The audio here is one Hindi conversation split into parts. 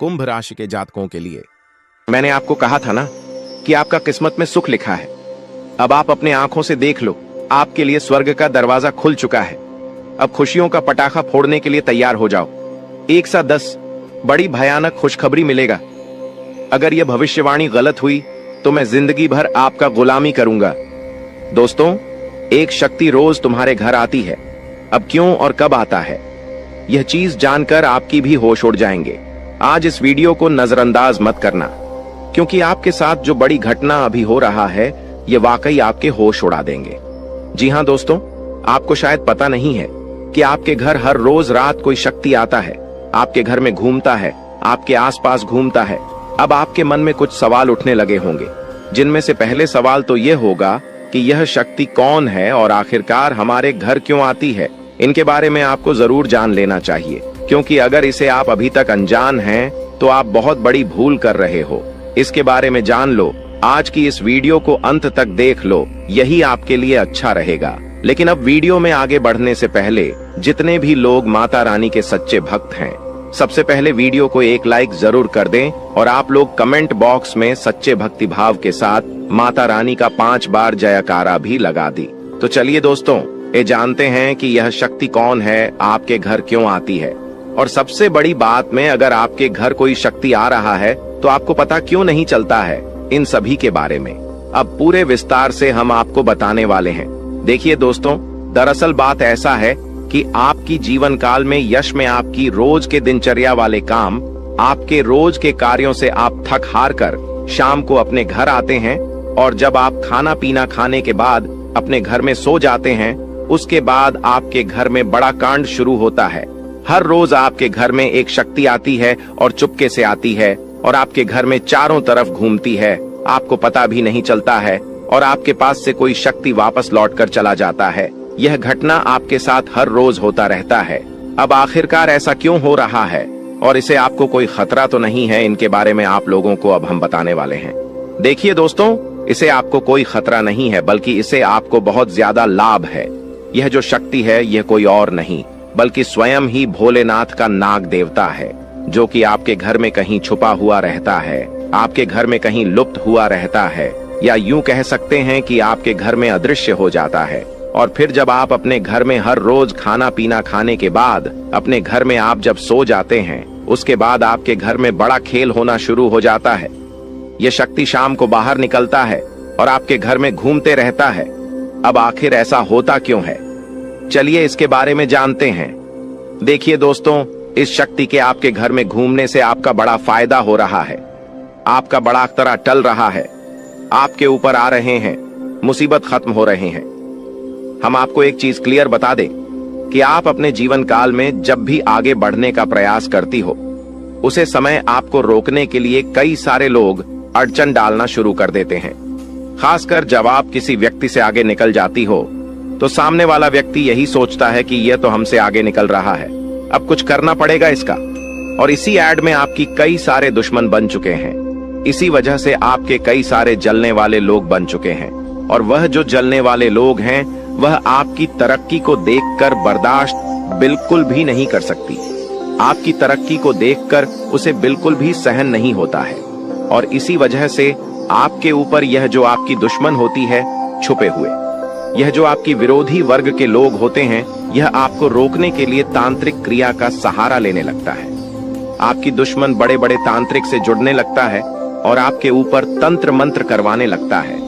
कुंभ राशि के जातकों के लिए। मैंने आपको कहा था ना कि आपका किस्मत में सुख लिखा है। अब आप अपने आंखों से देख लो, आपके लिए स्वर्ग का दरवाजा खुल चुका है। अब खुशियों का पटाखा फोड़ने के लिए तैयार हो जाओ। 1 सा 10 बड़ी भयानक खुशखबरी मिलेगा। अगर यह भविष्यवाणी गलत हुई तो मैं जिंदगी भर आपका गुलामी करूंगा। दोस्तों, एक शक्ति रोज तुम्हारे घर आती है। अब क्यों और कब आता है, यह चीज जानकर आपकी भी होश उड़ जाएंगे। आज इस वीडियो को नजरअंदाज मत करना, क्योंकि आपके साथ जो बड़ी घटना अभी हो रहा है यह वाकई आपके होश उड़ा देंगे। जी हां दोस्तों, आपको शायद पता नहीं है कि आपके घर हर रोज रात कोई शक्ति आता है, आपके घर में घूमता है, आपके आसपास घूमता है। अब आपके मन में कुछ सवाल उठने लगे होंगे, जिनमें से पहले सवाल तो यह होगा कि यह शक्ति कौन है और आखिरकार हमारे घर क्यों आती है। इनके बारे में आपको जरूर जान लेना चाहिए, क्योंकि अगर इसे आप अभी तक अनजान हैं तो आप बहुत बड़ी भूल कर रहे हो। इसके बारे में जान लो, आज की इस वीडियो को अंत तक देख लो, यही आपके लिए अच्छा रहेगा। लेकिन अब वीडियो में आगे बढ़ने से पहले जितने भी लोग माता रानी के सच्चे भक्त हैं, सबसे पहले वीडियो को एक लाइक जरूर कर दें और आप लोग कमेंट बॉक्स में सच्चे भक्ति भाव के साथ माता रानी का 5 बार जयकारा भी लगा दी। तो चलिए दोस्तों, ये जानते हैं कि यह शक्ति कौन है, आपके घर क्यों आती है, और सबसे बड़ी बात में अगर आपके घर कोई शक्ति आ रहा है तो आपको पता क्यों नहीं चलता है, इन सभी के बारे में अब पूरे विस्तार से हम आपको बताने वाले हैं। देखिए दोस्तों, दरअसल बात ऐसा है कि आपकी जीवन काल में यश में आपकी रोज के दिनचर्या वाले काम, आपके रोज के कार्यों से आप थक हार कर शाम को अपने घर आते हैं, और जब आप खाना पीना खाने के बाद अपने घर में सो जाते हैं, उसके बाद आपके घर में बड़ा कांड शुरू होता है। हर रोज आपके घर में एक शक्ति आती है और चुपके से आती है और आपके घर में चारों तरफ घूमती है, आपको पता भी नहीं चलता है, और आपके पास से कोई शक्ति वापस लौट कर चला जाता है। यह घटना आपके साथ हर रोज होता रहता है। अब आखिरकार ऐसा क्यों हो रहा है और इसे आपको कोई खतरा तो नहीं है, इनके बारे में आप लोगों को अब हम बताने वाले हैं। देखिए दोस्तों, इसे आपको कोई खतरा नहीं है, बल्कि इसे आपको बहुत ज्यादा लाभ है। यह जो शक्ति है यह कोई और नहीं बल्कि स्वयं ही भोलेनाथ का नाग देवता है, जो कि आपके घर में कहीं छुपा हुआ रहता है, आपके घर में कहीं लुप्त हुआ रहता है, या यूं कह सकते हैं कि आपके घर में अदृश्य हो जाता है। और फिर जब आप अपने घर में हर रोज खाना पीना खाने के बाद अपने घर में आप जब सो जाते हैं, उसके बाद आपके घर में बड़ा खेल होना शुरू हो जाता है। यह शक्ति शाम को बाहर निकलता है और आपके घर में घूमते रहता है। अब आखिर ऐसा होता क्यों है, चलिए इसके बारे में जानते हैं। देखिए दोस्तों, इस शक्ति के आपके घर में घूमने से आपका बड़ा फायदा हो रहा है, आपका बड़ा अख्तरा टल रहा है, आपके ऊपर आ रहे हैं, मुसीबत खत्म हो रहे हैं। हम आपको एक चीज क्लियर बता दें कि आप अपने जीवन काल में जब भी आगे बढ़ने का प्रयास करती हो, उसे समय आपको रोकने के लिए कई सारे लोग अड़चन डालना शुरू कर देते हैं। खासकर जब आप किसी व्यक्ति से आगे निकल जाती हो तो सामने वाला व्यक्ति यही सोचता है कि यह तो हमसे आगे निकल रहा है, अब कुछ करना पड़ेगा इसका। और इसी एड में आपकी कई सारे दुश्मन बन चुके हैं। इसी वजह से आपके कई सारे जलने वाले लोग बन चुके हैं, और वह जो जलने वाले लोग हैं वह आपकी तरक्की को देखकर बर्दाश्त बिल्कुल भी नहीं कर सकती। आपकी तरक्की को देखकर उसे बिल्कुल भी सहन नहीं होता है, और इसी वजह से आपके ऊपर यह जो आपकी दुश्मन होती है छुपे हुए, यह जो आपकी विरोधी वर्ग के लोग होते हैं, यह आपको रोकने के लिए तांत्रिक क्रिया का सहारा लेने लगता है। आपकी दुश्मन बड़े बड़े तांत्रिक से जुड़ने लगता है और आपके ऊपर तंत्र मंत्र करवाने लगता है।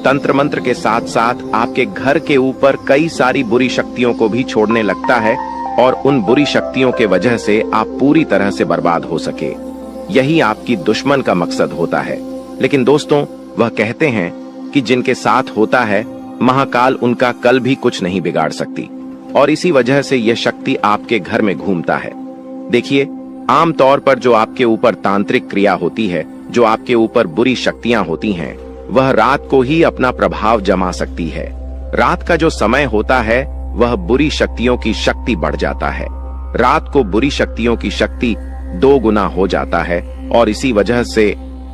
तंत्र मंत्र के साथ साथ आपके घर के ऊपर कई सारी बुरी शक्तियों को भी छोड़ने लगता है, और उन बुरी शक्तियों के वजह से आप पूरी तरह से बर्बाद हो सके। यही आपकी दुश्मन का मकसद होता है। लेकिन दोस्तों, वह कहते हैं कि जिनके साथ होता है महाकाल उनका कल भी कुछ नहीं बिगाड़ सकती, और इसी वजह से यह शक्ति आपके घर में घूमता है। देखिए, आमतौर पर जो आपके ऊपर तांत्रिक क्रिया होती है, जो आपके ऊपर बुरी शक्तियां होती हैं, वह रात को ही अपना प्रभाव जमा सकती है। रात का जो समय होता है वह बुरी शक्तियों की शक्ति बढ़ जाता है। रात को बुरी शक्तियों की शक्ति 2 गुना हो जाता है, और इसी वजह से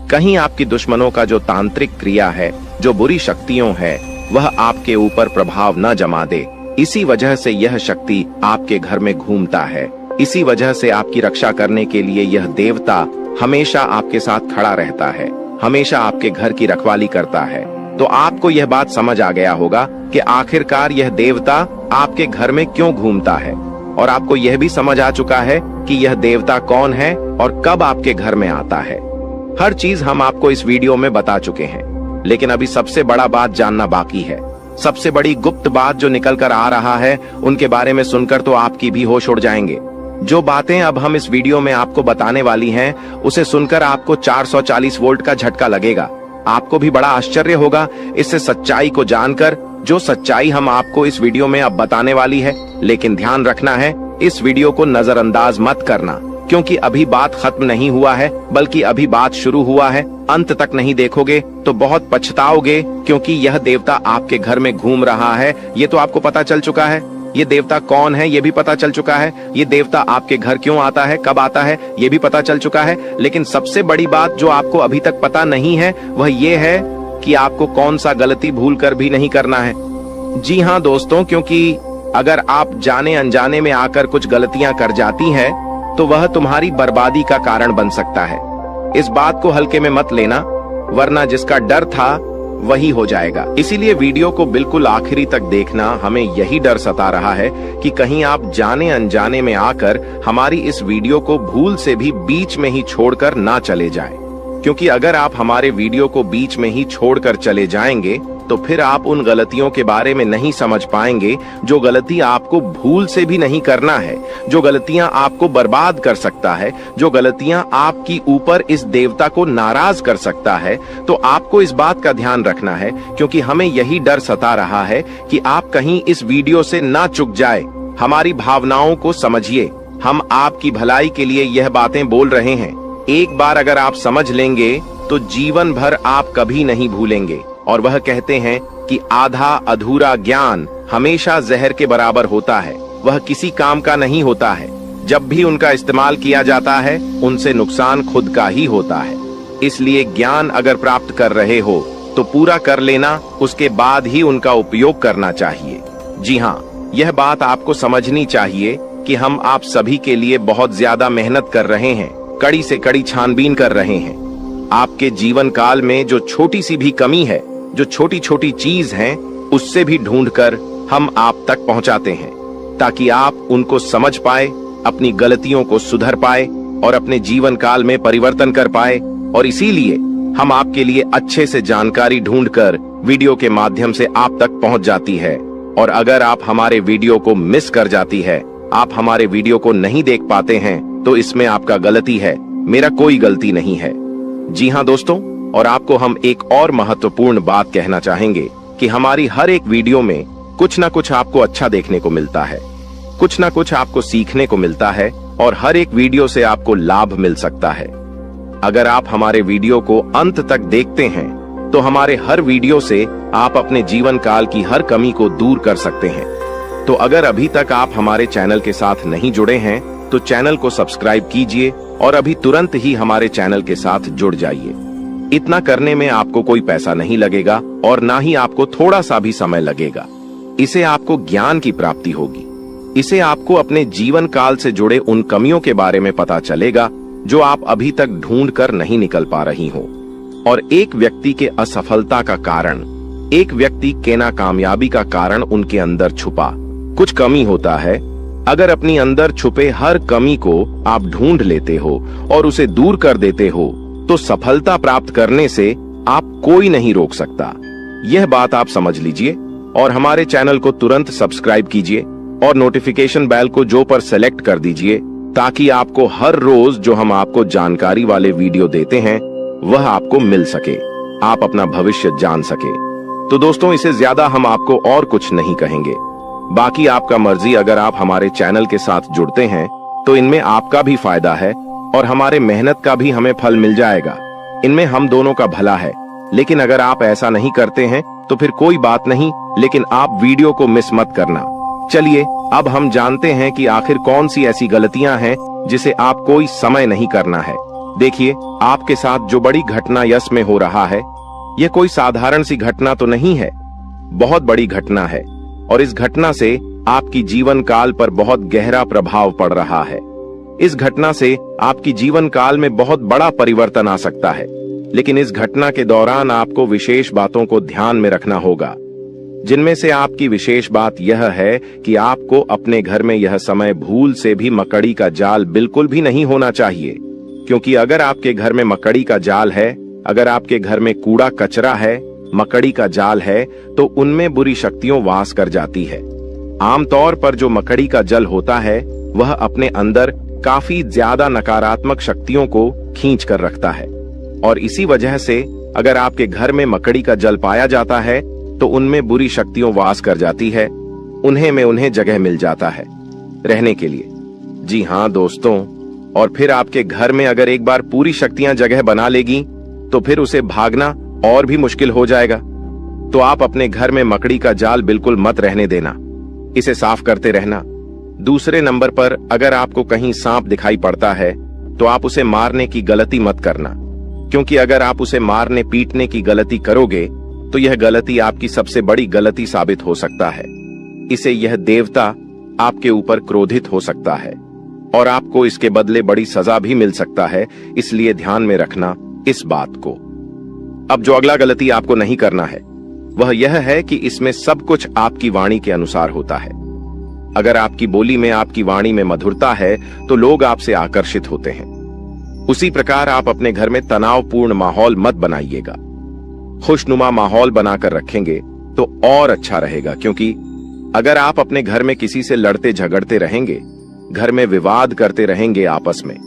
कहीं आपकी दुश्मनों का जो तांत्रिक क्रिया है, जो बुरी शक्तियों है, वह आपके ऊपर प्रभाव न जमा दे। इसी वजह से यह शक्ति आपके घर में घूमता है। इसी वजह से आपकी रक्षा करने के लिए यह देवता हमेशा आपके साथ खड़ा रहता है, हमेशा आपके घर की रखवाली करता है, तो आपको यह बात समझ आ गया होगा कि आखिरकार यह देवता आपके घर में क्यों घूमता है, और आपको यह भी समझ आ चुका है कि यह देवता कौन है और कब आपके घर में आता है। हर चीज हम आपको इस वीडियो में बता चुके हैं, लेकिन अभी सबसे बड़ा बात जानना बाकी है। सबसे बड़ी गुप्त बात जो निकल कर आ रहा है, उनके बारे में सुनकर तो आपकी भी होश उड़ जाएंगे। जो बातें अब हम इस वीडियो में आपको बताने वाली हैं, उसे सुनकर आपको 440 वोल्ट का झटका लगेगा। आपको भी बड़ा आश्चर्य होगा इससे सच्चाई को जानकर, जो सच्चाई हम आपको इस वीडियो में अब बताने वाली है। लेकिन ध्यान रखना है, इस वीडियो को नजरअंदाज मत करना, क्योंकि अभी बात खत्म नहीं हुआ है, बल्कि अभी बात शुरू हुआ है। अंत तक नहीं देखोगे तो बहुत पछताओगे, क्योंकि यह देवता आपके घर में घूम रहा है, ये तो आपको पता चल चुका है। ये देवता कौन है ये भी पता चल चुका है। ये देवता आपके घर क्यों आता है, कब आता है, ये भी पता चल चुका है। लेकिन सबसे बड़ी बात जो आपको अभी तक पता नहीं है, वह ये है कि आपको कौन सा गलती भूल कर भी नहीं करना है। जी हाँ दोस्तों, क्योंकि अगर आप जाने अनजाने में आकर कुछ गलतियां कर जाती हैं, तो वह तुम्हारी बर्बादी का कारण बन सकता है। इस बात को हल्के में मत लेना, वरना जिसका डर था वही हो जाएगा। इसीलिए वीडियो को बिल्कुल आखिरी तक देखना। हमें यही डर सता रहा है कि कहीं आप जाने अनजाने में आकर हमारी इस वीडियो को भूल से भी बीच में ही छोड़कर ना चले जाएं। क्योंकि अगर आप हमारे वीडियो को बीच में ही छोड़कर चले जाएंगे, तो फिर आप उन गलतियों के बारे में नहीं समझ पाएंगे जो गलती आपको भूल से भी नहीं करना है, जो गलतियां आपको बर्बाद कर सकता है, जो गलतियां आपकी ऊपर इस देवता को नाराज कर सकता है। तो आपको इस बात का ध्यान रखना है, क्योंकि हमें यही डर सता रहा है कि आप कहीं इस वीडियो से ना चूक जाए। हमारी भावनाओं को समझिए, हम आपकी भलाई के लिए यह बातें बोल रहे हैं। एक बार अगर आप समझ लेंगे तो जीवन भर आप कभी नहीं भूलेंगे। और वह कहते हैं कि आधा अधूरा ज्ञान हमेशा जहर के बराबर होता है, वह किसी काम का नहीं होता है। जब भी उनका इस्तेमाल किया जाता है, उनसे नुकसान खुद का ही होता है। इसलिए ज्ञान अगर प्राप्त कर रहे हो तो पूरा कर लेना, उसके बाद ही उनका उपयोग करना चाहिए। जी हाँ, यह बात आपको समझनी चाहिए कि हम आप सभी के लिए बहुत ज्यादा मेहनत कर रहे हैं, कड़ी से कड़ी छानबीन कर रहे हैं। आपके जीवन काल में जो छोटी सी भी कमी है, जो छोटी छोटी चीज हैं, उससे भी ढूंढकर हम आप तक पहुंचाते हैं, ताकि आप उनको समझ पाए, अपनी गलतियों को सुधर पाए और अपने जीवन काल में परिवर्तन कर पाए। और इसीलिए हम आपके लिए अच्छे से जानकारी ढूंढकर वीडियो के माध्यम से आप तक पहुंच जाती है। और अगर आप हमारे वीडियो को मिस कर जाती है, आप हमारे वीडियो को नहीं देख पाते हैं, तो इसमें आपका गलती है, मेरा कोई गलती नहीं है। जी हाँ दोस्तों, और आपको हम एक और महत्वपूर्ण बात कहना चाहेंगे कि हमारी हर एक वीडियो में कुछ ना कुछ आपको अच्छा देखने को मिलता है, कुछ ना कुछ आपको सीखने को मिलता है, और हर एक वीडियो से आपको लाभ मिल सकता है। अगर आप हमारे वीडियो को अंत तक देखते हैं, तो हमारे हर वीडियो से आप अपने जीवन काल की हर कमी को दूर कर सकते हैं। तो अगर अभी तक आप हमारे चैनल के साथ नहीं जुड़े हैं, तो चैनल को सब्सक्राइब कीजिए और अभी तुरंत ही हमारे चैनल के साथ जुड़ जाइए। इतना करने में आपको कोई पैसा नहीं लगेगा और ना ही आपको थोड़ा सा भी समय लगेगा। इसे आपको ज्ञान की प्राप्ति होगी। इसे आपको अपने जीवन काल से जुड़े उन कमियों के बारे में पता चलेगा जो आप अभी तक ढूंढ कर नहीं निकल पा रही हो। और एक व्यक्ति के असफलता का कारण, एक व्यक्ति के नाकामयाबी का कारण उनके अंदर छुपा कुछ कमी होता है। अगर अपनी अंदर छुपे हर कमी को आप ढूंढ लेते हो और उसे दूर कर देते हो, तो सफलता प्राप्त करने से आप कोई नहीं रोक सकता। यह बात आप समझ लीजिए और हमारे चैनल को तुरंत सब्सक्राइब कीजिए और नोटिफिकेशन बेल को जो पर सेलेक्ट कर दीजिए, ताकि आपको हर रोज जो हम आपको जानकारी वाले वीडियो देते हैं वह आपको मिल सके, आप अपना भविष्य जान सके। तो दोस्तों, इसे ज्यादा हम आपको और कुछ नहीं कहेंगे। बाकी आपका मर्जी। अगर आप हमारे चैनल के साथ जुड़ते हैं तो इनमें आपका भी फायदा है और हमारे मेहनत का भी हमें फल मिल जाएगा। इनमें हम दोनों का भला है। लेकिन अगर आप ऐसा नहीं करते हैं तो फिर कोई बात नहीं, लेकिन आप वीडियो को मिस मत करना। चलिए अब हम जानते हैं कि आखिर कौन सी ऐसी गलतियां हैं जिसे आप कोई समय नहीं करना है। देखिए, आपके साथ जो बड़ी घटना यश में हो रहा है, यह कोई साधारण सी घटना तो नहीं है, बहुत बड़ी घटना है। और इस घटना से आपकी जीवन काल पर बहुत गहरा प्रभाव पड़ रहा है। इस घटना से आपकी जीवन काल में बहुत बड़ा परिवर्तन आ सकता है, लेकिन इस घटना के दौरान आपको विशेष बातों को ध्यान में रखना होगा, जिनमें से आपकी विशेष बात यह है कि आपको अपने घर में यह समय भूल से भी मकड़ी का जाल बिल्कुल भी नहीं होना चाहिए, क्योंकि अगर आपके घर में मकड़ी का जाल है, अगर आपके घर में कूड़ा कचरा है, मकड़ी का जाल है, तो उनमें बुरी शक्तियां वास कर जाती है। आमतौर पर जो मकड़ी का जल होता है वह अपने अंदर काफी ज्यादा नकारात्मक शक्तियों को खींच कर रखता है, और इसी वजह से अगर आपके घर में मकड़ी का जल पाया जाता है तो उनमें बुरी शक्तियां वास कर जाती है, उन्हें जगह मिल जाता है रहने के लिए। जी हाँ दोस्तों, और फिर आपके घर में अगर एक बार पूरी शक्तियां जगह बना लेगी तो फिर उसे भागना और भी मुश्किल हो जाएगा। तो आप अपने घर में मकड़ी का जाल बिल्कुल मत रहने देना, इसे साफ करते रहना। दूसरे नंबर पर, अगर आपको कहीं सांप दिखाई पड़ता है तो आप उसे मारने की गलती मत करना, क्योंकि अगर आप उसे मारने पीटने की गलती करोगे तो यह गलती आपकी सबसे बड़ी गलती साबित हो सकता है। इसे यह देवता आपके ऊपर क्रोधित हो सकता है और आपको इसके बदले बड़ी सजा भी मिल सकता है, इसलिए ध्यान में रखना इस बात को। अब जो अगला गलती आपको नहीं करना है वह यह है कि इसमें सब कुछ आपकी वाणी के अनुसार होता है। अगर आपकी बोली में, आपकी वाणी में मधुरता है तो लोग आपसे आकर्षित होते हैं। उसी प्रकार आप अपने घर में तनावपूर्ण माहौल मत बनाइएगा, खुशनुमा माहौल बनाकर रखेंगे तो और अच्छा रहेगा, क्योंकि अगर आप अपने घर में किसी से लड़ते झगड़ते रहेंगे, घर में विवाद करते रहेंगे आपस में,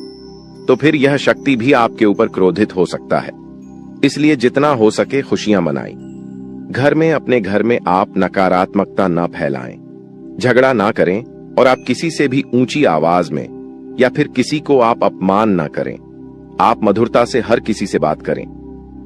तो फिर यह शक्ति भी आपके ऊपर क्रोधित हो सकता है। इसलिए जितना हो सके खुशियां मनाएं। घर में, अपने घर में आप नकारात्मकता न फैलाएं, झगड़ा ना करें, और आप किसी से भी ऊंची आवाज में या फिर किसी को आप अपमान ना करें। आप मधुरता से हर किसी से बात करें,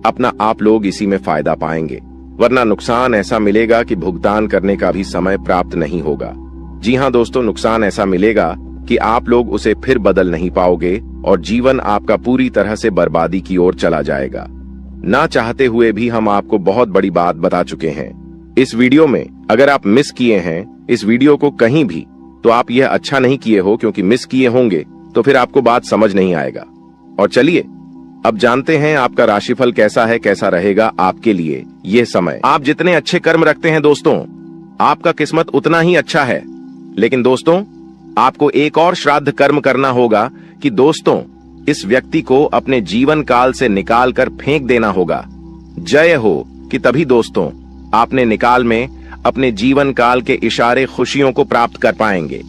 अपना आप लोग इसी में फायदा पाएंगे, वरना नुकसान ऐसा मिलेगा कि भुगतान करने का भी समय प्राप्त नहीं होगा। जी हाँ दोस्तों, नुकसान ऐसा मिलेगा कि आप लोग उसे फिर बदल नहीं पाओगे और जीवन आपका पूरी तरह से बर्बादी की ओर चला जाएगा। ना चाहते हुए भी हम आपको बहुत बड़ी बात बता चुके हैं इस वीडियो में। अगर आप मिस किए हैं इस वीडियो को कहीं भी, तो आप यह अच्छा नहीं किए हो, क्योंकि मिस किए होंगे तो फिर आपको बात समझ नहीं आएगा। और चलिए अब जानते हैं आपका राशिफल कैसा है, कैसा रहेगा आपके लिए यह समय। आप जितने अच्छे कर्म रखते हैं दोस्तों, आपका किस्मत उतना ही अच्छा है। लेकिन दोस्तों, आपको एक और श्राद्ध कर्म करना होगा कि दोस्तों इस व्यक्ति को अपने जीवन काल से निकाल कर फेंक देना होगा। जय हो कि तभी दोस्तों आपने निकाल में अपने जीवन काल के इशारे खुशियों को प्राप्त कर पाएंगे।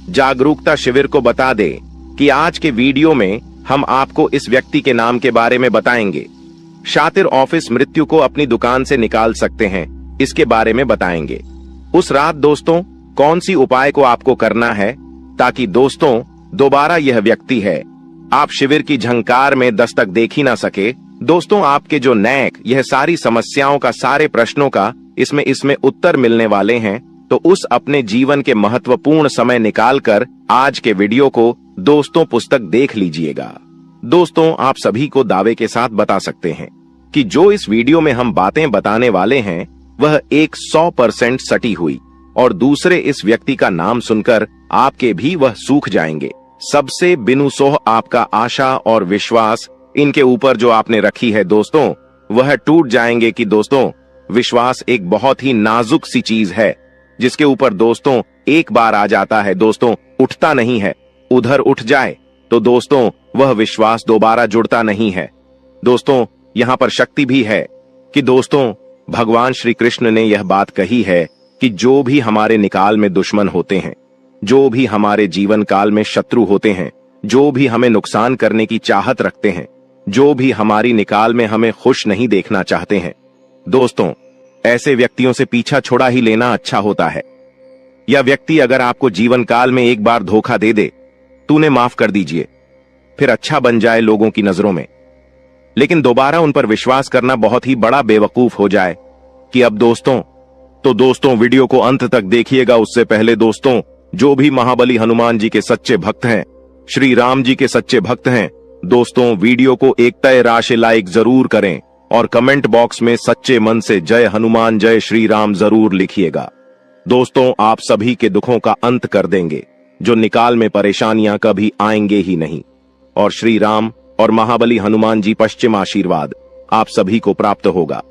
जागरूकता शिविर को बता दे कि आज के वीडियो में हम आपको इस व्यक्ति के नाम के बारे में बताएंगे। शातिर ऑफिस मृत्यु को अपनी दुकान से निकाल सकते हैं, इसके बारे में बताएंगे। उस रात दोस्तों कौन सी उपाय को आपको करना है ताकि दोस्तों दोबारा यह व्यक्ति है आप शिविर की झंकार में दस्तक देख ही ना सके। दोस्तों आपके जो नैक, यह सारी समस्याओं का, सारे प्रश्नों का इसमें उत्तर मिलने वाले हैं। तो उस अपने जीवन के महत्वपूर्ण समय निकालकर आज के वीडियो को दोस्तों पुस्तक देख लीजिएगा। दोस्तों आप सभी को दावे के साथ बता सकते हैं कि जो इस वीडियो में हम बातें बताने वाले हैं वह 100% सटी हुई, और दूसरे इस व्यक्ति का नाम सुनकर आपके भी वह सूख जाएंगे। सबसे बिनुसोह आपका आशा और विश्वास इनके ऊपर जो आपने रखी है दोस्तों, वह टूट जाएंगे। कि दोस्तों विश्वास एक बहुत ही नाजुक सी चीज है, जिसके ऊपर दोस्तों एक बार आ जाता है दोस्तों उठता नहीं है। उधर उठ जाए तो दोस्तों वह विश्वास दोबारा जुड़ता नहीं है। दोस्तों यहाँ पर शक्ति भी है कि दोस्तों भगवान श्री कृष्ण ने यह बात कही है कि जो भी हमारे निकाल में दुश्मन होते हैं, जो भी हमारे जीवन काल में शत्रु होते हैं, जो भी हमें नुकसान करने की चाहत रखते हैं, जो भी हमारी निकाल में हमें खुश नहीं देखना चाहते हैं, दोस्तों ऐसे व्यक्तियों से पीछा छोड़ा ही लेना अच्छा होता है। यह व्यक्ति अगर आपको जीवन काल में एक बार धोखा दे दे तो उन्हें माफ कर दीजिए, फिर अच्छा बन जाए लोगों की नजरों में, लेकिन दोबारा उन पर विश्वास करना बहुत ही बड़ा बेवकूफ हो जाए। कि अब दोस्तों वीडियो को अंत तक देखिएगा। उससे पहले दोस्तों जो भी महाबली हनुमान जी के सच्चे भक्त हैं, श्री राम जी के सच्चे भक्त हैं, दोस्तों वीडियो को एक तय राशि लाइक जरूर करें और कमेंट बॉक्स में सच्चे मन से जय हनुमान जय श्री राम जरूर लिखिएगा। दोस्तों आप सभी के दुखों का अंत कर देंगे। जो निकाल में परेशानियां कभी आएंगे ही नहीं। और श्री राम और महाबली हनुमान जी पश्चिम आशीर्वाद आप सभी को प्राप्त होगा।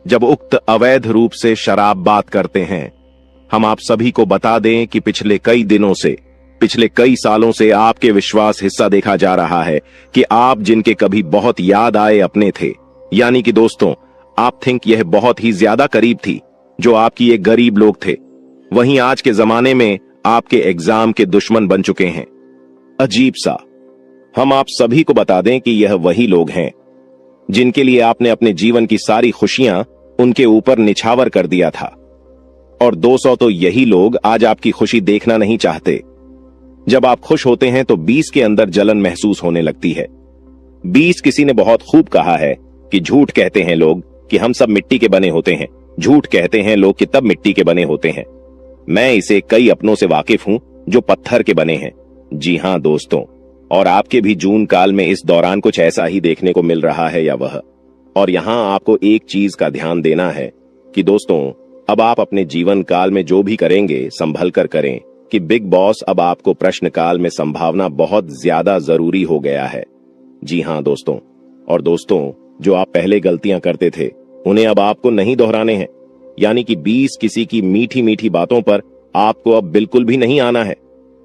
जब उक्त अवैध रूप से शराब बात करते हैं, हम आप सभी को बता दें कि पिछले कई दिनों से, पिछले कई सालों से आपके विश्वास हिस्सा देखा जा रहा है कि आप जिनके कभी बहुत याद आए अपने थे, यानी कि दोस्तों आप थिंक यह बहुत ही ज्यादा करीब थी, जो आपकी एक गरीब लोग थे, वहीं आज के जमाने में आपके एग्जाम के दुश्मन बन चुके हैं। अजीब सा। हम आप सभी को बता दें कि यह वही लोग हैं जिनके लिए आपने अपने जीवन की सारी खुशियां उनके ऊपर निछावर कर दिया था। और 200 तो यही लोग आज आपकी खुशी देखना नहीं चाहते। जब आप खुश होते हैं तो 20 के अंदर जलन महसूस होने लगती है। 20 किसी ने बहुत खूब कहा है कि झूठ कहते हैं लोग कि हम सब मिट्टी के बने होते हैं, झूठ कहते हैं लोग कि तब मिट्टी के बने होते हैं। मैं इसे कई अपनों से वाकिफ हूं जो पत्थर के बने हैं। जी हां दोस्तों, और आपके भी जून काल में इस दौरान कुछ ऐसा ही देखने को मिल रहा है या वह। और यहां आपको एक चीज का ध्यान देना है कि दोस्तों अब आप अपने जीवन काल में जो भी करेंगे संभल कर करें, कि बिग बॉस अब आपको प्रश्न काल में संभावना बहुत ज्यादा जरूरी हो गया है। जी हां दोस्तों, और दोस्तों जो आप पहले गलतियां करते थे उन्हें अब आपको नहीं दोहराने हैं, यानी कि 20 किसी की मीठी मीठी बातों पर आपको अब बिल्कुल भी नहीं आना है।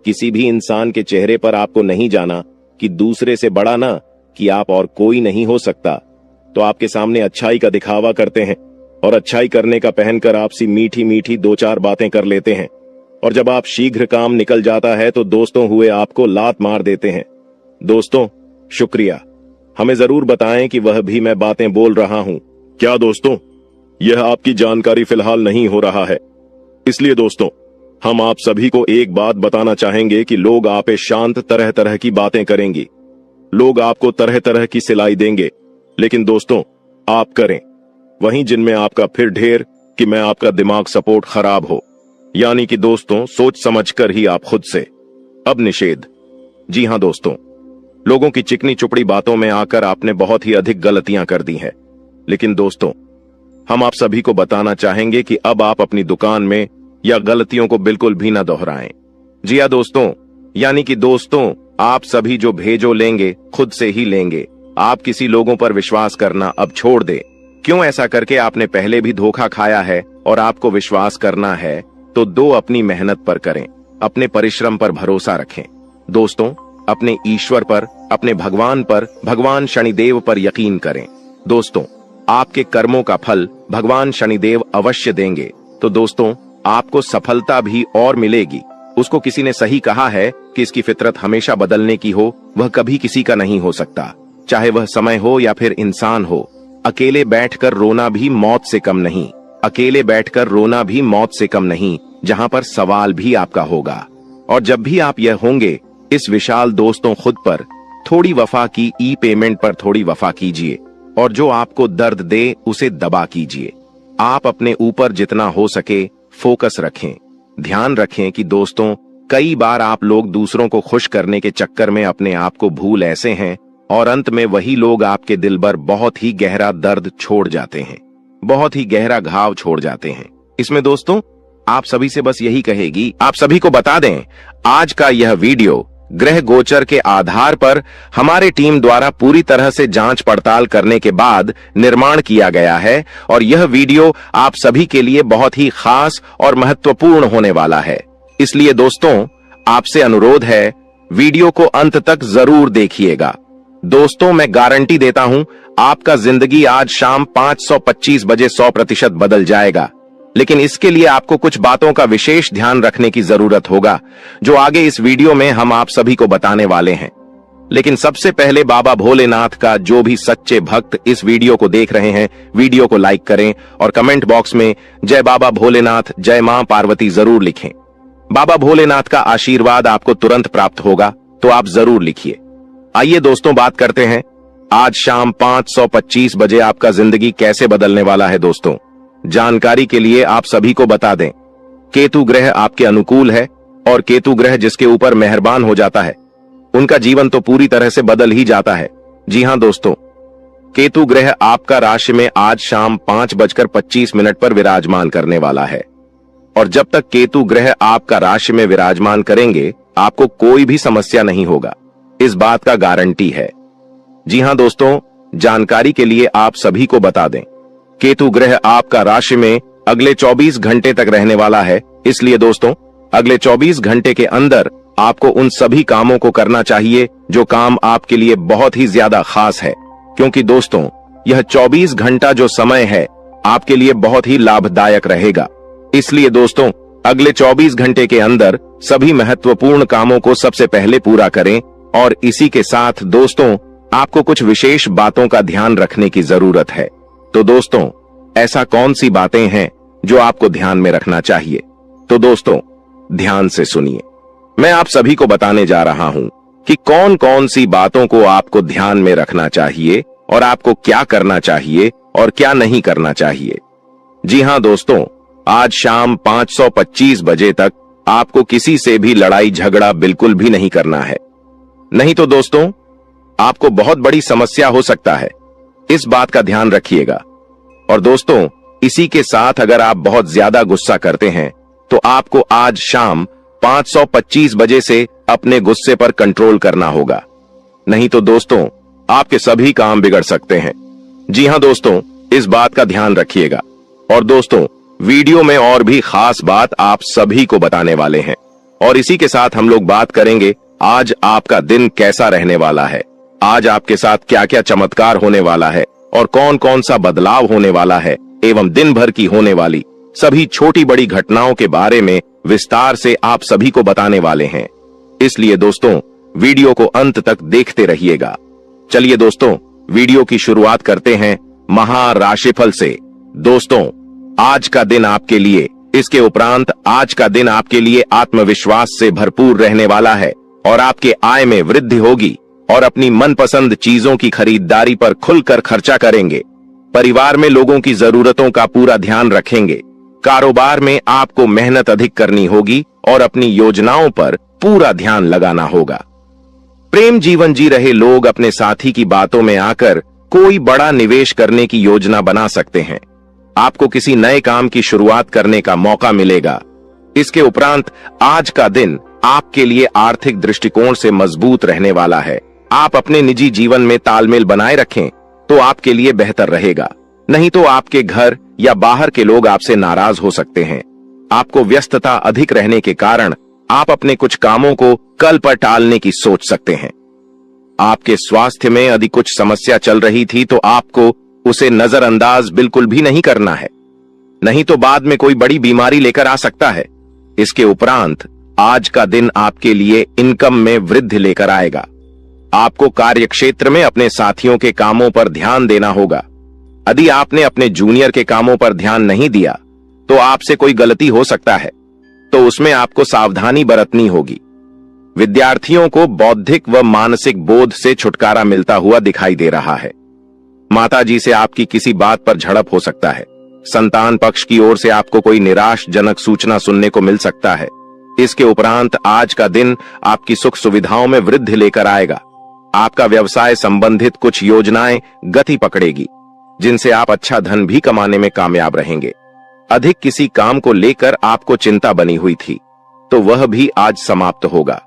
किसी भी इंसान के चेहरे पर आपको नहीं जाना कि दूसरे से बड़ा ना कि आप और कोई नहीं हो सकता, तो आपके सामने अच्छाई का दिखावा करते हैं और अच्छाई करने का पहनकर आपसी मीठी मीठी 2-4 बातें कर लेते हैं। और जब आप शीघ्र काम निकल जाता है तो दोस्तों हुए आपको लात मार देते हैं। दोस्तों शुक्रिया, हमें जरूर बताएं कि वह भी मैं बातें बोल रहा हूं क्या। दोस्तों यह आपकी जानकारी फिलहाल नहीं हो रहा है, इसलिए दोस्तों हम आप सभी को एक बात बताना चाहेंगे कि लोग आप पे शांत तरह तरह की बातें करेंगे, लोग आपको तरह तरह की सिलाई देंगे, लेकिन दोस्तों आप करें वहीं जिनमें आपका फिर ढेर कि मैं आपका दिमाग सपोर्ट खराब हो, यानी कि दोस्तों सोच समझकर ही आप खुद से। अब निषेध। जी हां दोस्तों, लोगों की चिकनी चुपड़ी बातों में आकर आपने बहुत ही अधिक गलतियां कर दी हैं, लेकिन दोस्तों हम आप सभी को बताना चाहेंगे कि अब आप अपनी दुकान में या गलतियों को बिल्कुल भी ना दोहराएं। जी हां दोस्तों, यानी कि दोस्तों आप सभी जो भेजो लेंगे खुद से ही लेंगे। आप किसी लोगों पर विश्वास करना अब छोड़ दें। क्यों ऐसा करके आपने पहले भी धोखा खाया है और आपको विश्वास करना है तो दो अपनी मेहनत पर करें, अपने परिश्रम पर भरोसा रखें। दोस्तों अपने ईश्वर पर, अपने भगवान पर, भगवान शनिदेव पर यकीन करें। दोस्तों आपके कर्मों का फल भगवान शनिदेव अवश्य देंगे। तो दोस्तों आपको सफलता भी और मिलेगी। उसको किसी ने सही कहा है कि इसकी फितरत हमेशा बदलने की हो, वह कभी किसी का नहीं हो सकता, चाहे वह समय हो या फिर इंसान हो। अकेले बैठकर रोना भी मौत से कम नहीं, अकेले बैठकर रोना भी मौत से कम नहीं, जहां पर सवाल भी आपका होगा। और जब भी आप यह होंगे, इस विशाल दोस्तों खुद पर थोड़ी वफा की ई पेमेंट पर थोड़ी वफा कीजिए, और जो आपको दर्द दे उसे दबा कीजिए। आप अपने ऊपर जितना हो सके फोकस रखें। ध्यान रखें कि दोस्तों कई बार आप लोग दूसरों को खुश करने के चक्कर में अपने आप को भूल ऐसे हैं, और अंत में वही लोग आपके दिल पर बहुत ही गहरा दर्द छोड़ जाते हैं, बहुत ही गहरा घाव छोड़ जाते हैं। इसमें दोस्तों आप सभी से बस यही कहेगी, आप सभी को बता दें आज का यह वीडियो ग्रह गोचर के आधार पर हमारे टीम द्वारा पूरी तरह से जांच पड़ताल करने के बाद निर्माण किया गया है, और यह वीडियो आप सभी के लिए बहुत ही खास और महत्वपूर्ण होने वाला है। इसलिए दोस्तों आपसे अनुरोध है वीडियो को अंत तक जरूर देखिएगा। दोस्तों मैं गारंटी देता हूं आपका जिंदगी आज शाम 5:25 बजे 100% बदल जाएगा, लेकिन इसके लिए आपको कुछ बातों का विशेष ध्यान रखने की जरूरत होगा, जो आगे इस वीडियो में हम आप सभी को बताने वाले हैं। लेकिन सबसे पहले बाबा भोलेनाथ का जो भी सच्चे भक्त इस वीडियो को देख रहे हैं, वीडियो को लाइक करें और कमेंट बॉक्स में जय बाबा भोलेनाथ, जय मां पार्वती जरूर लिखें। बाबा भोलेनाथ का आशीर्वाद आपको तुरंत प्राप्त होगा, तो आप जरूर लिखिए। आइए दोस्तों बात करते हैं आज शाम 5:25 बजे आपका जिंदगी कैसे बदलने वाला है। दोस्तों जानकारी के लिए आप सभी को बता दें, केतु ग्रह आपके अनुकूल है, और केतु ग्रह जिसके ऊपर मेहरबान हो जाता है उनका जीवन तो पूरी तरह से बदल ही जाता है। जी हां दोस्तों, केतु ग्रह आपका राशि में आज शाम 5:25 पर विराजमान करने वाला है, और जब तक केतु ग्रह आपका राशि में विराजमान करेंगे आपको कोई भी समस्या नहीं होगा, इस बात का गारंटी है। जी हां दोस्तों, जानकारी के लिए आप सभी को बता दें, केतु ग्रह आपका राशि में अगले 24 घंटे तक रहने वाला है। इसलिए दोस्तों, अगले 24 घंटे के अंदर आपको उन सभी कामों को करना चाहिए जो काम आपके लिए बहुत ही ज्यादा खास है, क्योंकि दोस्तों यह 24 घंटा जो समय है आपके लिए बहुत ही लाभदायक रहेगा। इसलिए दोस्तों, अगले 24 घंटे के अंदर सभी महत्वपूर्ण कामों को सबसे पहले पूरा करें। और इसी के साथ दोस्तों, आपको कुछ विशेष बातों का ध्यान रखने की जरूरत है। तो दोस्तों, ऐसा कौन सी बातें हैं जो आपको ध्यान में रखना चाहिए? तो दोस्तों, ध्यान से सुनिए। मैं आप सभी को बताने जा रहा हूं कि कौन कौन सी बातों को आपको ध्यान में रखना चाहिए और आपको क्या करना चाहिए और क्या नहीं करना चाहिए। जी हां दोस्तों, आज शाम 5:25 बजे तक आपको किसी से भी लड़ाई झगड़ा बिल्कुल भी नहीं करना है। नहीं तो दोस्तों, आपको बहुत बड़ी समस्या हो सकता है, इस बात का ध्यान रखिएगा। और दोस्तों, इसी के साथ अगर आप बहुत ज्यादा गुस्सा करते हैं तो आपको आज शाम 5:25 बजे से अपने गुस्से पर कंट्रोल करना होगा, नहीं तो दोस्तों आपके सभी काम बिगड़ सकते हैं। जी हां दोस्तों, इस बात का ध्यान रखिएगा। और दोस्तों, वीडियो में और भी खास बात आप सभी को बताने वाले हैं। और इसी के साथ हम लोग बात करेंगे आज आपका दिन कैसा रहने वाला है, आज आपके साथ क्या क्या चमत्कार होने वाला है और कौन कौन सा बदलाव होने वाला है, एवं दिन भर की होने वाली सभी छोटी बड़ी घटनाओं के बारे में विस्तार से आप सभी को बताने वाले हैं। इसलिए दोस्तों, वीडियो को अंत तक देखते रहिएगा। चलिए दोस्तों, वीडियो की शुरुआत करते हैं महाराशिफल से। दोस्तों, आज का दिन आपके लिए, इसके उपरांत आज का दिन आपके लिए आत्मविश्वास से भरपूर रहने वाला है और आपके आय में वृद्धि होगी और अपनी मनपसंद चीजों की खरीदारी पर खुलकर खर्चा करेंगे। परिवार में लोगों की जरूरतों का पूरा ध्यान रखेंगे। कारोबार में आपको मेहनत अधिक करनी होगी और अपनी योजनाओं पर पूरा ध्यान लगाना होगा। प्रेम जीवन जी रहे लोग अपने साथी की बातों में आकर कोई बड़ा निवेश करने की योजना बना सकते हैं। आपको किसी नए काम की शुरुआत करने का मौका मिलेगा। इसके उपरांत आज का दिन आपके लिए आर्थिक दृष्टिकोण से मजबूत रहने वाला है। आप अपने निजी जीवन में तालमेल बनाए रखें तो आपके लिए बेहतर रहेगा, नहीं तो आपके घर या बाहर के लोग आपसे नाराज हो सकते हैं। आपको व्यस्तता अधिक रहने के कारण आप अपने कुछ कामों को कल पर टालने की सोच सकते हैं। आपके स्वास्थ्य में यदि कुछ समस्या चल रही थी तो आपको उसे नजरअंदाज बिल्कुल भी नहीं करना है, नहीं तो बाद में कोई बड़ी बीमारी लेकर आ सकता है। इसके उपरांत आज का दिन आपके लिए इनकम में वृद्धि लेकर आएगा। आपको कार्यक्षेत्र में अपने साथियों के कामों पर ध्यान देना होगा। यदि आपने अपने जूनियर के कामों पर ध्यान नहीं दिया तो आपसे कोई गलती हो सकता है, तो उसमें आपको सावधानी बरतनी होगी। विद्यार्थियों को बौद्धिक व मानसिक बोध से छुटकारा मिलता हुआ दिखाई दे रहा है। माताजी से आपकी किसी बात पर झड़प हो सकता है। संतान पक्ष की ओर से आपको कोई निराशजनक सूचना सुनने को मिल सकता है। इसके उपरांत आज का दिन आपकी सुख सुविधाओं में वृद्धि लेकर आएगा। आपका व्यवसाय संबंधित कुछ योजनाएं गति पकड़ेगी, जिनसे आप अच्छा धन भी कमाने में कामयाब रहेंगे। अधिक किसी काम को लेकर आपको चिंता बनी हुई थी तो वह भी आज समाप्त होगा।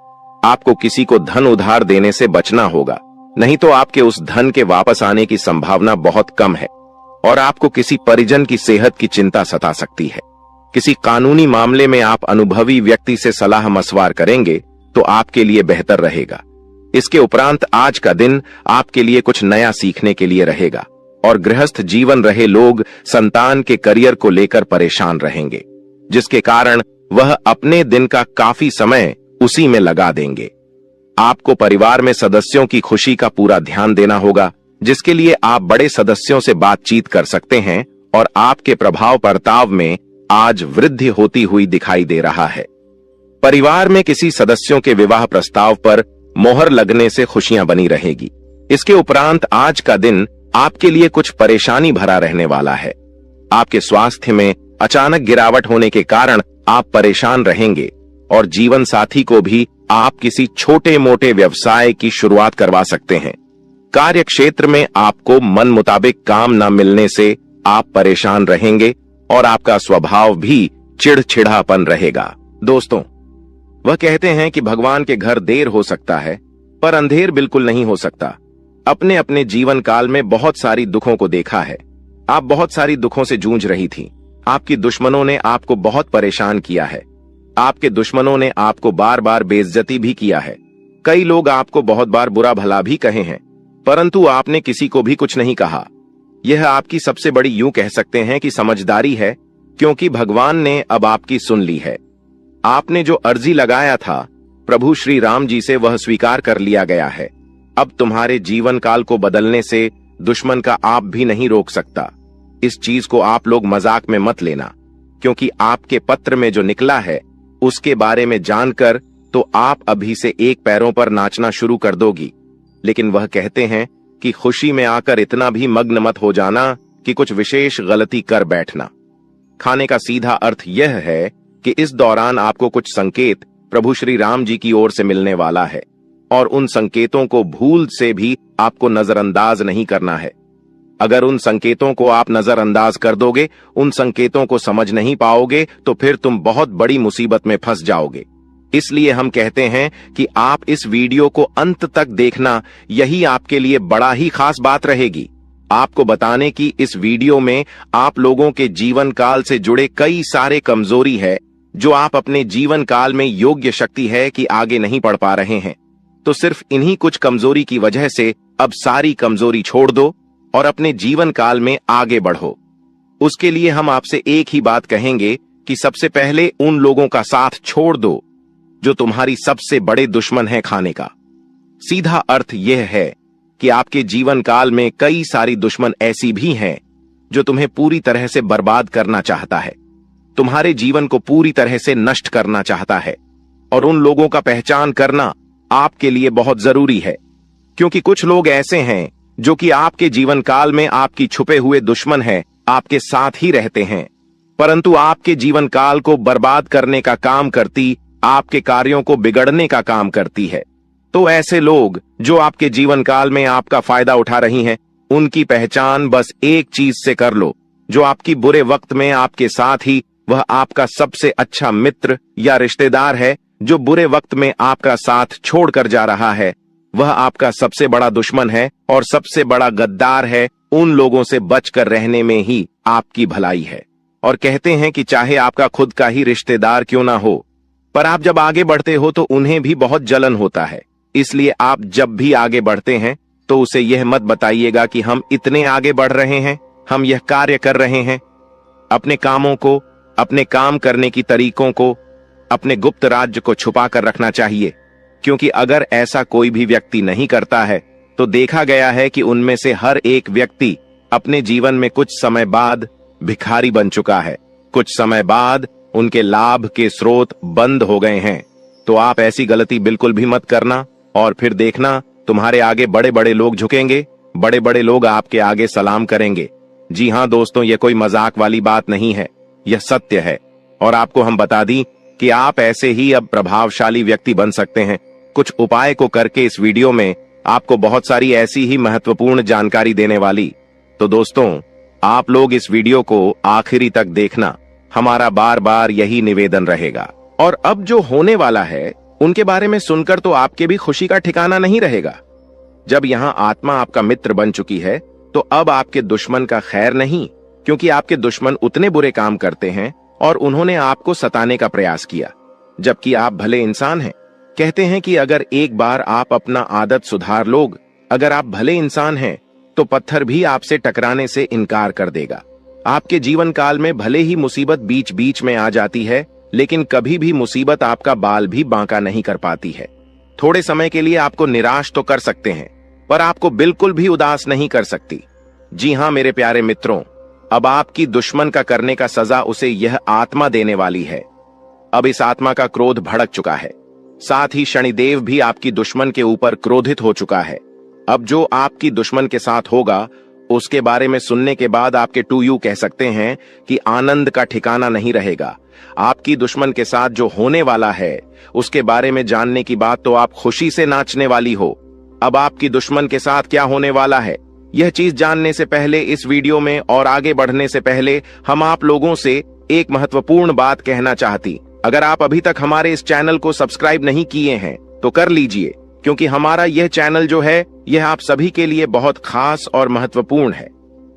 आपको किसी को धन उधार देने से बचना होगा, नहीं तो आपके उस धन के वापस आने की संभावना बहुत कम है और आपको किसी परिजन की सेहत की चिंता सता सकती है। किसी कानूनी मामले में आप अनुभवी व्यक्ति से सलाह मशवरा करेंगे तो आपके लिए बेहतर रहेगा। इसके उपरांत आज का दिन आपके लिए कुछ नया सीखने के लिए रहेगा और गृहस्थ जीवन रहे लोग संतान के करियर को लेकर परेशान रहेंगे, जिसके कारण वह अपने दिन का काफी समय उसी में लगा देंगे। आपको परिवार में सदस्यों की खुशी का पूरा ध्यान देना होगा, जिसके लिए आप बड़े सदस्यों से बातचीत कर सकते हैं और आपके प्रभाव बर्ताव में आज वृद्धि होती हुई दिखाई दे रहा है। परिवार में किसी सदस्यों के विवाह प्रस्ताव पर मोहर लगने से खुशियां बनी रहेगी। इसके उपरांत आज का दिन आपके लिए कुछ परेशानी भरा रहने वाला है। आपके स्वास्थ्य में अचानक गिरावट होने के कारण आप परेशान रहेंगे और जीवन साथी को भी आप किसी छोटे मोटे व्यवसाय की शुरुआत करवा सकते हैं। कार्य क्षेत्र में आपको मन मुताबिक काम न मिलने से आप परेशान रहेंगे और आपका स्वभाव भी चिड़चिड़ापन रहेगा। दोस्तों, वह कहते हैं कि भगवान के घर देर हो सकता है पर अंधेर बिल्कुल नहीं हो सकता। अपने अपने जीवन काल में बहुत सारी दुखों को देखा है। आप बहुत सारी दुखों से जूझ रही थी। आपकी दुश्मनों ने आपको बहुत परेशान किया है। आपके दुश्मनों ने आपको बार बार बेइज्जती भी किया है। कई लोग आपको बहुत बार बुरा भला भी कहे हैं, परंतु आपने किसी को भी कुछ नहीं कहा। यह आपकी सबसे बड़ी, यूं कह सकते हैं कि समझदारी है, क्योंकि भगवान ने अब आपकी सुन ली है। आपने जो अर्जी लगाया था प्रभु श्री राम जी से, वह स्वीकार कर लिया गया है। अब तुम्हारे जीवन काल को बदलने से दुश्मन का आप भी नहीं रोक सकता। इस चीज को आप लोग मजाक में मत लेना, क्योंकि आपके पत्र में जो निकला है उसके बारे में जानकर तो आप अभी से एक पैरों पर नाचना शुरू कर दोगी। लेकिन वह कहते हैं कि खुशी में आकर इतना भी मग्न मत हो जाना कि कुछ विशेष गलती कर बैठना। खाने का सीधा अर्थ यह है कि इस दौरान आपको कुछ संकेत प्रभु श्री राम जी की ओर से मिलने वाला है, और उन संकेतों को भूल से भी आपको नजरअंदाज नहीं करना है। अगर उन संकेतों को आप नजरअंदाज कर दोगे, उन संकेतों को समझ नहीं पाओगे, तो फिर तुम बहुत बड़ी मुसीबत में फंस जाओगे। इसलिए हम कहते हैं कि आप इस वीडियो को अंत तक देखना, यही आपके लिए बड़ा ही खास बात रहेगी। आपको बताने की इस वीडियो में आप लोगों के जीवन काल से जुड़े कई सारे कमजोरी है, जो आप अपने जीवन काल में योग्य शक्ति है कि आगे नहीं बढ़ पा रहे हैं। तो सिर्फ इन्हीं कुछ कमजोरी की वजह से अब सारी कमजोरी छोड़ दो और अपने जीवन काल में आगे बढ़ो। उसके लिए हम आपसे एक ही बात कहेंगे कि सबसे पहले उन लोगों का साथ छोड़ दो जो तुम्हारी सबसे बड़े दुश्मन है खाने का। सीधा अर्थ यह है कि आपके जीवन काल में कई सारी दुश्मन ऐसी भी हैं जो तुम्हें पूरी तरह से बर्बाद करना चाहता है, तुम्हारे जीवन को पूरी तरह से नष्ट करना चाहता है। और उन लोगों का पहचान करना आपके लिए बहुत जरूरी है, क्योंकि कुछ लोग ऐसे हैं जो कि आपके जीवन काल में आपकी छुपे हुए दुश्मन है, आपके साथ ही रहते हैं, परंतु आपके जीवन काल को बर्बाद करने का काम करती, आपके कार्यों को बिगड़ने का काम करती है। तो ऐसे लोग जो आपके जीवन काल में आपका फायदा उठा रही हैं, उनकी पहचान बस एक चीज से कर लो, जो आपकी बुरे वक्त में आपके साथ ही वह आपका सबसे अच्छा मित्र या रिश्तेदार है, जो बुरे वक्त में आपका साथ छोड़कर जा रहा है, वह आपका सबसे बड़ा दुश्मन है और सबसे बड़ा गद्दार है। उन लोगों से बचकर रहने में ही आपकी भलाई है। और कहते हैं कि चाहे आपका खुद का ही रिश्तेदार क्यों ना हो, पर आप जब आगे बढ़ते हो तो उन्हें भी बहुत जलन होता है। इसलिए आप जब भी आगे बढ़ते हैं तो उसे यह मत बताइएगा कि हम इतने आगे बढ़ रहे हैं, हम यह कार्य कर रहे हैं। अपने कामों को, अपने काम करने की तरीकों को, अपने गुप्त राज्य को छुपा कर रखना चाहिए, क्योंकि अगर ऐसा कोई भी व्यक्ति नहीं करता है तो देखा गया है कि उनमें से हर एक व्यक्ति अपने जीवन में कुछ समय बाद भिखारी बन चुका है, कुछ समय बाद उनके लाभ के स्रोत बंद हो गए हैं। तो आप ऐसी गलती बिल्कुल भी मत करना, और फिर देखना तुम्हारे आगे बड़े बड़े लोग झुकेंगे, बड़े बड़े लोग आपके आगे सलाम करेंगे। जी हाँ दोस्तों, यह कोई मजाक वाली बात नहीं है, यह सत्य है। और आपको हम बता दी कि आप ऐसे ही अब प्रभावशाली व्यक्ति बन सकते हैं। कुछ उपाय को करके इस वीडियो में आपको बहुत सारी ऐसी ही महत्वपूर्ण जानकारी देने वाली। तो दोस्तों, आप लोग इस वीडियो को आखिरी तक देखना, हमारा बार बार यही निवेदन रहेगा। और अब जो होने वाला है उनके बारे में सुनकर तो आपके भी खुशी का ठिकाना नहीं रहेगा। जब यहाँ आत्मा आपका मित्र बन चुकी है तो अब आपके दुश्मन का खैर नहीं, क्योंकि आपके दुश्मन उतने बुरे काम करते हैं और उन्होंने आपको सताने का प्रयास किया, जबकि आप भले इंसान हैं। कहते हैं कि अगर एक बार आप अपना आदत सुधार लोग, अगर आप भले इंसान हैं, तो पत्थर भी आपसे टकराने से इनकार कर देगा। आपके जीवन काल में भले ही मुसीबत बीच बीच में आ जाती है, लेकिन कभी भी मुसीबत आपका बाल भी बांका नहीं कर पाती है। थोड़े समय के लिए आपको निराश तो कर सकते हैं, पर आपको बिल्कुल भी उदास नहीं कर सकती। जी हाँ मेरे प्यारे मित्रों, अब आपकी दुश्मन का करने का सजा उसे यह आत्मा देने वाली है। अब इस आत्मा का क्रोध भड़क चुका है, साथ ही शनिदेव भी आपकी दुश्मन के ऊपर क्रोधित हो चुका है। अब जो आपकी दुश्मन के साथ होगा उसके बारे में सुनने के बाद आपके टू यू कह सकते हैं कि आनंद का ठिकाना नहीं रहेगा। आपकी दुश्मन के साथ जो होने वाला है उसके बारे में जानने की बात तो आप खुशी से नाचने वाली हो। अब आपकी दुश्मन के साथ क्या होने वाला है, यह चीज जानने से पहले इस वीडियो में और आगे बढ़ने से पहले हम आप लोगों से एक महत्वपूर्ण बात कहना चाहती। अगर आप अभी तक हमारे इस चैनल को सब्सक्राइब नहीं किए हैं तो कर लीजिए, क्योंकि हमारा यह चैनल जो है यह आप सभी के लिए बहुत खास और महत्वपूर्ण है।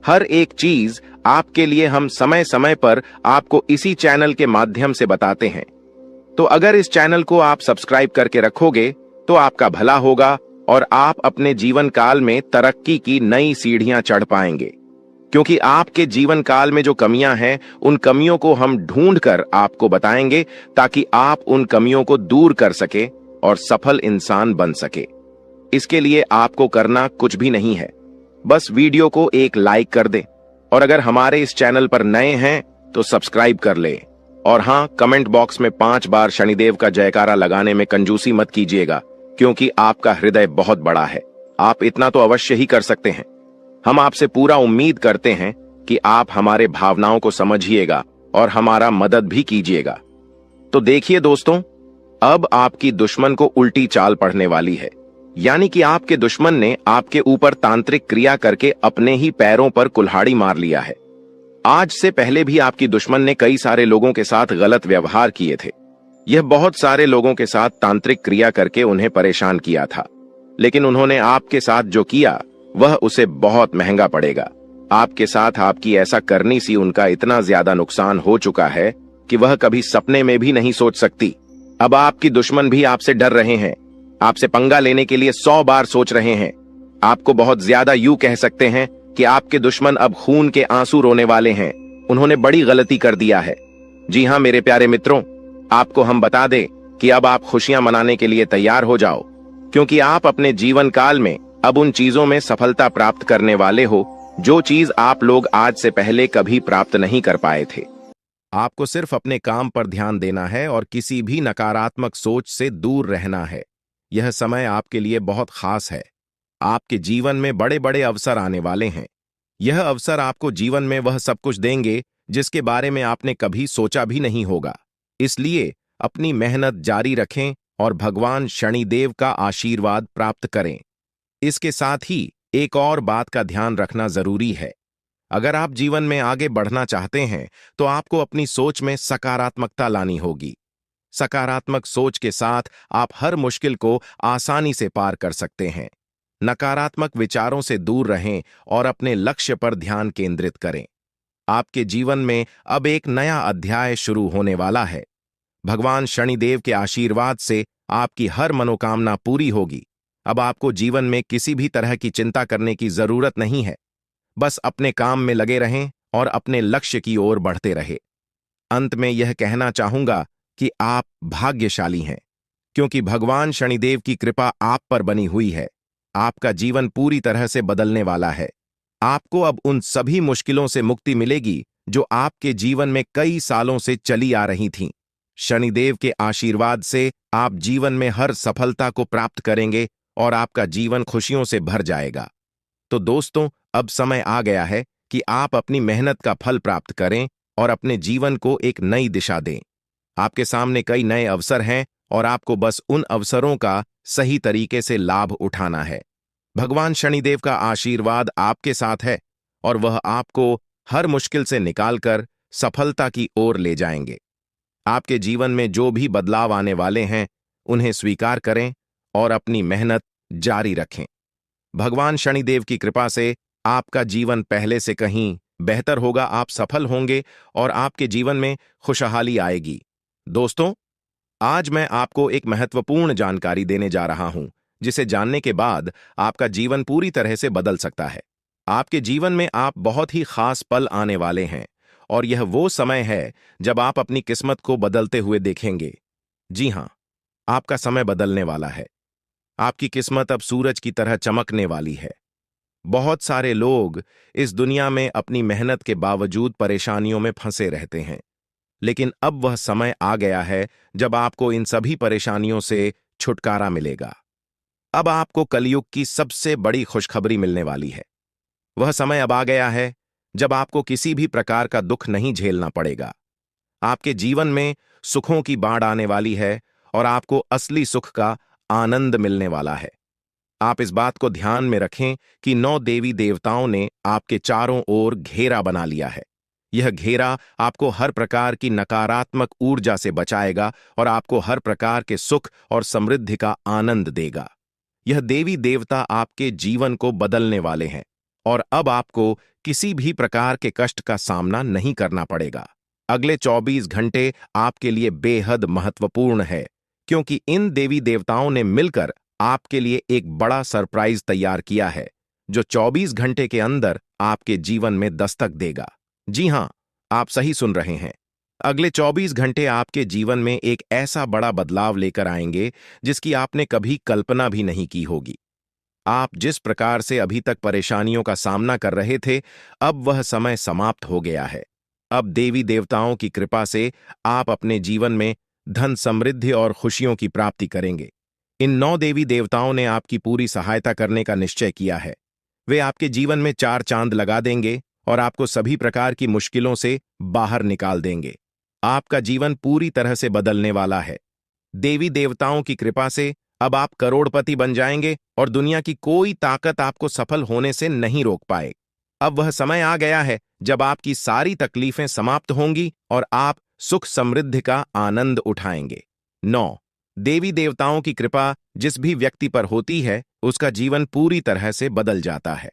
हर एक चीज आपके लिए हम समय समय पर आपको इसी चैनल के माध्यम से बताते हैं। तो अगर इस चैनल को आप सब्सक्राइब करके रखोगे तो आपका भला होगा और आप अपने जीवन काल में तरक्की की नई सीढ़ियां चढ़ पाएंगे। क्योंकि आपके जीवन काल में जो कमियां हैं, उन कमियों को हम ढूंढकर आपको बताएंगे ताकि आप उन कमियों को दूर कर सके और सफल इंसान बन सके। इसके लिए आपको करना कुछ भी नहीं है, बस वीडियो को एक लाइक कर दें और अगर हमारे इस चैनल पर नए हैं तो सब्सक्राइब कर ले। और हां, कमेंट बॉक्स में 5 बार शनिदेव का जयकारा लगाने में कंजूसी मत कीजिएगा, क्योंकि आपका हृदय बहुत बड़ा है। आप इतना तो अवश्य ही कर सकते हैं। हम आपसे पूरा उम्मीद करते हैं कि आप हमारे भावनाओं को समझिएगा और हमारा मदद भी कीजिएगा। तो देखिए दोस्तों, अब आपकी दुश्मन को उल्टी चाल पड़ने वाली है, यानी कि आपके दुश्मन ने आपके ऊपर तांत्रिक क्रिया करके अपने ही पैरों पर कुल्हाड़ी मार लिया है। आज से पहले भी आपकी दुश्मन ने कई सारे लोगों के साथ गलत व्यवहार किए थे। यह बहुत सारे लोगों के साथ तांत्रिक क्रिया करके उन्हें परेशान किया था, लेकिन उन्होंने आपके साथ जो किया वह उसे बहुत महंगा पड़ेगा। आपके साथ आपकी ऐसा करनी सी उनका इतना ज्यादा नुकसान हो चुका है कि वह कभी सपने में भी नहीं सोच सकती। अब आपकी दुश्मन भी आपसे डर रहे हैं, आपसे पंगा लेने के लिए 100 बार सोच रहे हैं। आपको बहुत ज्यादा यूं कह सकते हैं कि आपके दुश्मन अब खून के आंसू रोने वाले हैं। उन्होंने बड़ी गलती कर दिया है। जी हां मेरे प्यारे मित्रों, आपको हम बता दें कि अब आप खुशियां मनाने के लिए तैयार हो जाओ, क्योंकि आप अपने जीवन काल में अब उन चीजों में सफलता प्राप्त करने वाले हो जो चीज आप लोग आज से पहले कभी प्राप्त नहीं कर पाए थे। आपको सिर्फ अपने काम पर ध्यान देना है और किसी भी नकारात्मक सोच से दूर रहना है। यह समय आपके लिए बहुत खास है। आपके जीवन में बड़े बड़े अवसर आने वाले हैं। यह अवसर आपको जीवन में वह सब कुछ देंगे जिसके बारे में आपने कभी सोचा भी नहीं होगा। इसलिए अपनी मेहनत जारी रखें और भगवान शनिदेव का आशीर्वाद प्राप्त करें। इसके साथ ही एक और बात का ध्यान रखना जरूरी है। अगर आप जीवन में आगे बढ़ना चाहते हैं तो आपको अपनी सोच में सकारात्मकता लानी होगी। सकारात्मक सोच के साथ आप हर मुश्किल को आसानी से पार कर सकते हैं। नकारात्मक विचारों से दूर रहें और अपने लक्ष्य पर ध्यान केंद्रित करें। आपके जीवन में अब एक नया अध्याय शुरू होने वाला है। भगवान शनिदेव के आशीर्वाद से आपकी हर मनोकामना पूरी होगी। अब आपको जीवन में किसी भी तरह की चिंता करने की जरूरत नहीं है। बस अपने काम में लगे रहें और अपने लक्ष्य की ओर बढ़ते रहे। अंत में यह कहना चाहूंगा कि आप भाग्यशाली हैं, क्योंकि भगवान शनिदेव की कृपा आप पर बनी हुई है। आपका जीवन पूरी तरह से बदलने वाला है। आपको अब उन सभी मुश्किलों से मुक्ति मिलेगी जो आपके जीवन में कई सालों से चली आ रही थीं। शनिदेव के आशीर्वाद से आप जीवन में हर सफलता को प्राप्त करेंगे और आपका जीवन खुशियों से भर जाएगा। तो दोस्तों, अब समय आ गया है कि आप अपनी मेहनत का फल प्राप्त करें और अपने जीवन को एक नई दिशा दें। आपके सामने कई नए अवसर हैं और आपको बस उन अवसरों का सही तरीके से लाभ उठाना है। भगवान शनिदेव का आशीर्वाद आपके साथ है और वह आपको हर मुश्किल से निकालकर सफलता की ओर ले जाएंगे। आपके जीवन में जो भी बदलाव आने वाले हैं, उन्हें स्वीकार करें और अपनी मेहनत जारी रखें। भगवान शनिदेव की कृपा से आपका जीवन पहले से कहीं बेहतर होगा। आप सफल होंगे और आपके जीवन में खुशहाली आएगी। दोस्तों, आज मैं आपको एक महत्वपूर्ण जानकारी देने जा रहा हूं, जिसे जानने के बाद आपका जीवन पूरी तरह से बदल सकता है। आपके जीवन में आप बहुत ही खास पल आने वाले हैं और यह वो समय है जब आप अपनी किस्मत को बदलते हुए देखेंगे। जी हां, आपका समय बदलने वाला है। आपकी किस्मत अब सूरज की तरह चमकने वाली है। बहुत सारे लोग इस दुनिया में अपनी मेहनत के बावजूद परेशानियों में फंसे रहते हैं, लेकिन अब वह समय आ गया है जब आपको इन सभी परेशानियों से छुटकारा मिलेगा। अब आपको कलयुग की सबसे बड़ी खुशखबरी मिलने वाली है। वह समय अब आ गया है जब आपको किसी भी प्रकार का दुख नहीं झेलना पड़ेगा। आपके जीवन में सुखों की बाढ़ आने वाली है और आपको असली सुख का आनंद मिलने वाला है। आप इस बात को ध्यान में रखें कि 9 देवी देवताओं ने आपके चारों ओर घेरा बना लिया है। यह घेरा आपको हर प्रकार की नकारात्मक ऊर्जा से बचाएगा और आपको हर प्रकार के सुख और समृद्धि का आनंद देगा। यह देवी देवता आपके जीवन को बदलने वाले हैं और अब आपको किसी भी प्रकार के कष्ट का सामना नहीं करना पड़ेगा। अगले 24 घंटे आपके लिए बेहद महत्वपूर्ण है, क्योंकि इन देवी देवताओं ने मिलकर आपके लिए एक बड़ा सरप्राइज तैयार किया है, जो 24 घंटे के अंदर आपके जीवन में दस्तक देगा। जी हां, आप सही सुन रहे हैं। अगले 24 घंटे आपके जीवन में एक ऐसा बड़ा बदलाव लेकर आएंगे जिसकी आपने कभी कल्पना भी नहीं की होगी। आप जिस प्रकार से अभी तक परेशानियों का सामना कर रहे थे, अब वह समय समाप्त हो गया है। अब देवी देवताओं की कृपा से आप अपने जीवन में धन, समृद्धि और खुशियों की प्राप्ति करेंगे। इन 9 देवी देवताओं ने आपकी पूरी सहायता करने का निश्चय किया है। वे आपके जीवन में 4 चांद लगा देंगे और आपको सभी प्रकार की मुश्किलों से बाहर निकाल देंगे। आपका जीवन पूरी तरह से बदलने वाला है। देवी देवताओं की कृपा से अब आप करोड़पति बन जाएंगे और दुनिया की कोई ताकत आपको सफल होने से नहीं रोक पाए। अब वह समय आ गया है जब आपकी सारी तकलीफें समाप्त होंगी और आप सुख समृद्धि का आनंद उठाएंगे। 9 देवी देवताओं की कृपा जिस भी व्यक्ति पर होती है, उसका जीवन पूरी तरह से बदल जाता है।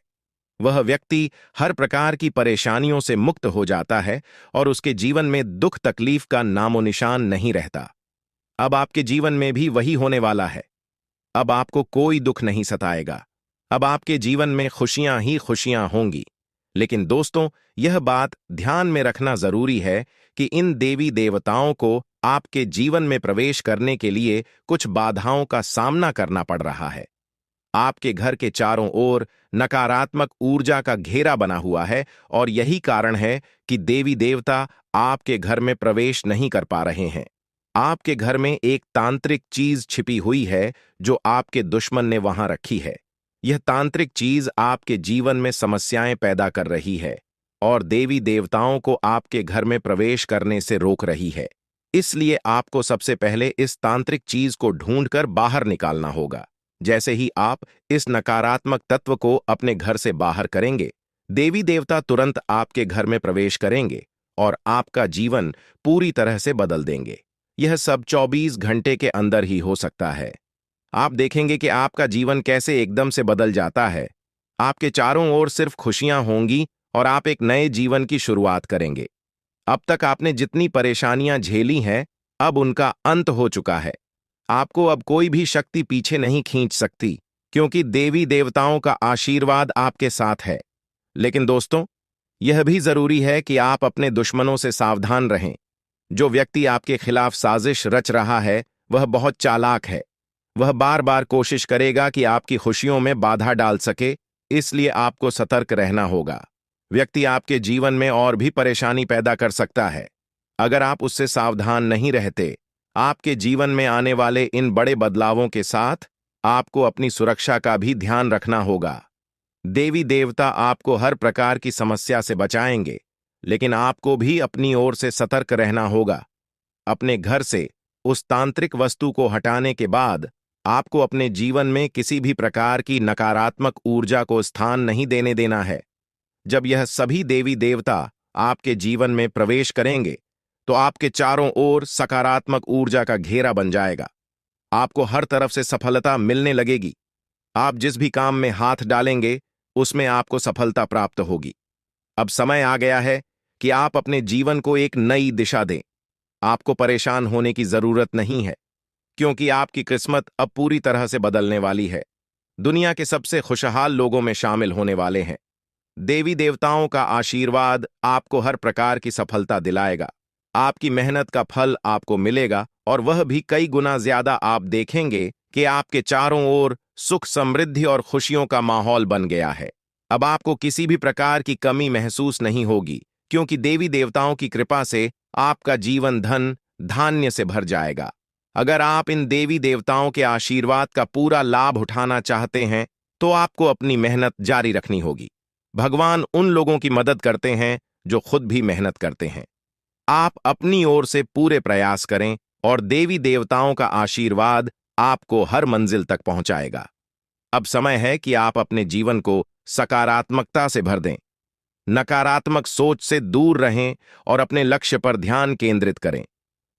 वह व्यक्ति हर प्रकार की परेशानियों से मुक्त हो जाता है और उसके जीवन में दुख तकलीफ का नामो निशान नहीं रहता। अब आपके जीवन में भी वही होने वाला है। अब आपको कोई दुख नहीं सताएगा। अब आपके जीवन में खुशियां ही खुशियां होंगी। लेकिन दोस्तों, यह बात ध्यान में रखना जरूरी है कि इन देवी देवताओं को आपके जीवन में प्रवेश करने के लिए कुछ बाधाओं का सामना करना पड़ रहा है। आपके घर के चारों ओर नकारात्मक ऊर्जा का घेरा बना हुआ है और यही कारण है कि देवी देवता आपके घर में प्रवेश नहीं कर पा रहे हैं। आपके घर में एक तांत्रिक चीज छिपी हुई है जो आपके दुश्मन ने वहां रखी है। यह तांत्रिक चीज आपके जीवन में समस्याएं पैदा कर रही है और देवी देवताओं को आपके घर में प्रवेश करने से रोक रही है। इसलिए आपको सबसे पहले इस तांत्रिक चीज को ढूंढकर बाहर निकालना होगा। जैसे ही आप इस नकारात्मक तत्व को अपने घर से बाहर करेंगे, देवी देवता तुरंत आपके घर में प्रवेश करेंगे और आपका जीवन पूरी तरह से बदल देंगे। यह सब 24 घंटे के अंदर ही हो सकता है। आप देखेंगे कि आपका जीवन कैसे एकदम से बदल जाता है। आपके चारों ओर सिर्फ खुशियां होंगी और आप एक नए जीवन की शुरुआत करेंगे। अब तक आपने जितनी परेशानियां झेली हैं, अब उनका अंत हो चुका है। आपको अब कोई भी शक्ति पीछे नहीं खींच सकती, क्योंकि देवी देवताओं का आशीर्वाद आपके साथ है। लेकिन दोस्तों, यह भी जरूरी है कि आप अपने दुश्मनों से सावधान रहें। जो व्यक्ति आपके खिलाफ साजिश रच रहा है, वह बहुत चालाक है। वह बार बार कोशिश करेगा कि आपकी खुशियों में बाधा डाल सके, इसलिए आपको सतर्क रहना होगा। व्यक्ति आपके जीवन में और भी परेशानी पैदा कर सकता है। अगर आप उससे सावधान नहीं रहते, आपके जीवन में आने वाले इन बड़े बदलावों के साथ आपको अपनी सुरक्षा का भी ध्यान रखना होगा। देवी देवता आपको हर प्रकार की समस्या से बचाएंगे, लेकिन आपको भी अपनी ओर से सतर्क रहना होगा। अपने घर से उस तांत्रिक वस्तु को हटाने के बाद आपको अपने जीवन में किसी भी प्रकार की नकारात्मक ऊर्जा को स्थान नहीं देने देना है। जब यह सभी देवी देवता आपके जीवन में प्रवेश करेंगे, तो आपके चारों ओर सकारात्मक ऊर्जा का घेरा बन जाएगा। आपको हर तरफ से सफलता मिलने लगेगी। आप जिस भी काम में हाथ डालेंगे, उसमें आपको सफलता प्राप्त होगी। अब समय आ गया है कि आप अपने जीवन को एक नई दिशा दें। आपको परेशान होने की जरूरत नहीं है, क्योंकि आपकी किस्मत अब पूरी तरह से बदलने वाली है। दुनिया के सबसे खुशहाल लोगों में शामिल होने वाले हैं। देवी देवताओं का आशीर्वाद आपको हर प्रकार की सफलता दिलाएगा। आपकी मेहनत का फल आपको मिलेगा और वह भी कई गुना ज्यादा। आप देखेंगे कि आपके चारों ओर सुख, समृद्धि और खुशियों का माहौल बन गया है। अब आपको किसी भी प्रकार की कमी महसूस नहीं होगी, क्योंकि देवी देवताओं की कृपा से आपका जीवन धन धान्य से भर जाएगा। अगर आप इन देवी देवताओं के आशीर्वाद का पूरा लाभ उठाना चाहते हैं, तो आपको अपनी मेहनत जारी रखनी होगी। भगवान उन लोगों की मदद करते हैं जो खुद भी मेहनत करते हैं। आप अपनी ओर से पूरे प्रयास करें और देवी देवताओं का आशीर्वाद आपको हर मंजिल तक पहुंचाएगा। अब समय है कि आप अपने जीवन को सकारात्मकता से भर दें। नकारात्मक सोच से दूर रहें और अपने लक्ष्य पर ध्यान केंद्रित करें।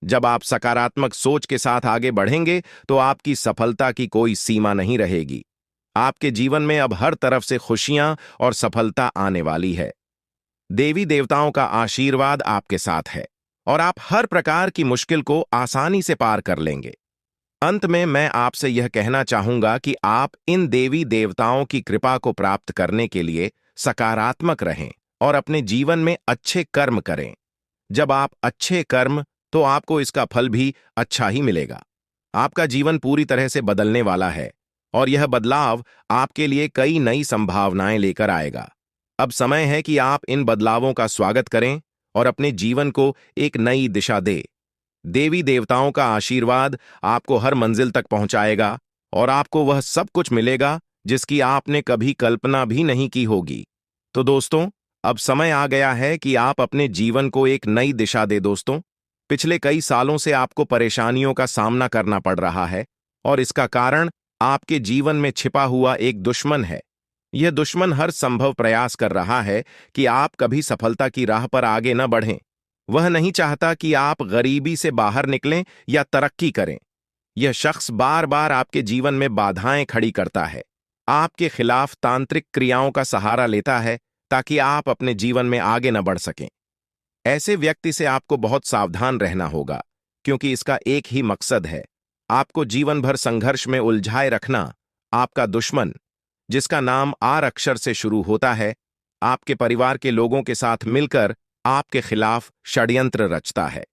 जब आप सकारात्मक सोच के साथ आगे बढ़ेंगे तो आपकी सफलता की कोई सीमा नहीं रहेगी। आपके जीवन में अब हर तरफ से खुशियां और सफलता आने वाली है। देवी देवताओं का आशीर्वाद आपके साथ है और आप हर प्रकार की मुश्किल को आसानी से पार कर लेंगे। अंत में मैं आपसे यह कहना चाहूंगा कि आप इन देवी देवताओं की कृपा को प्राप्त करने के लिए सकारात्मक रहें और अपने जीवन में अच्छे कर्म करें। जब आप अच्छे कर्म, तो आपको इसका फल भी अच्छा ही मिलेगा। आपका जीवन पूरी तरह से बदलने वाला है और यह बदलाव आपके लिए कई नई संभावनाएं लेकर आएगा। अब समय है कि आप इन बदलावों का स्वागत करें और अपने जीवन को एक नई दिशा दें। देवी देवताओं का आशीर्वाद आपको हर मंजिल तक पहुंचाएगा और आपको वह सब कुछ मिलेगा जिसकी आपने कभी कल्पना भी नहीं की होगी। तो दोस्तों, अब समय आ गया है कि आप अपने जीवन को एक नई दिशा दें। दोस्तों, पिछले कई सालों से आपको परेशानियों का सामना करना पड़ रहा है और इसका कारण आपके जीवन में छिपा हुआ एक दुश्मन है। यह दुश्मन हर संभव प्रयास कर रहा है कि आप कभी सफलता की राह पर आगे न बढ़ें। वह नहीं चाहता कि आप गरीबी से बाहर निकलें या तरक्की करें। यह शख्स बार बार आपके जीवन में बाधाएं खड़ी करता है, आपके खिलाफ तांत्रिक क्रियाओं का सहारा लेता है ताकि आप अपने जीवन में आगे न बढ़ सकें। ऐसे व्यक्ति से आपको बहुत सावधान रहना होगा, क्योंकि इसका एक ही मकसद है, आपको जीवन भर संघर्ष में उलझाए रखना। आपका दुश्मन, जिसका नाम आर अक्षर से शुरू होता है, आपके परिवार के लोगों के साथ मिलकर आपके खिलाफ षड्यंत्र रचता है।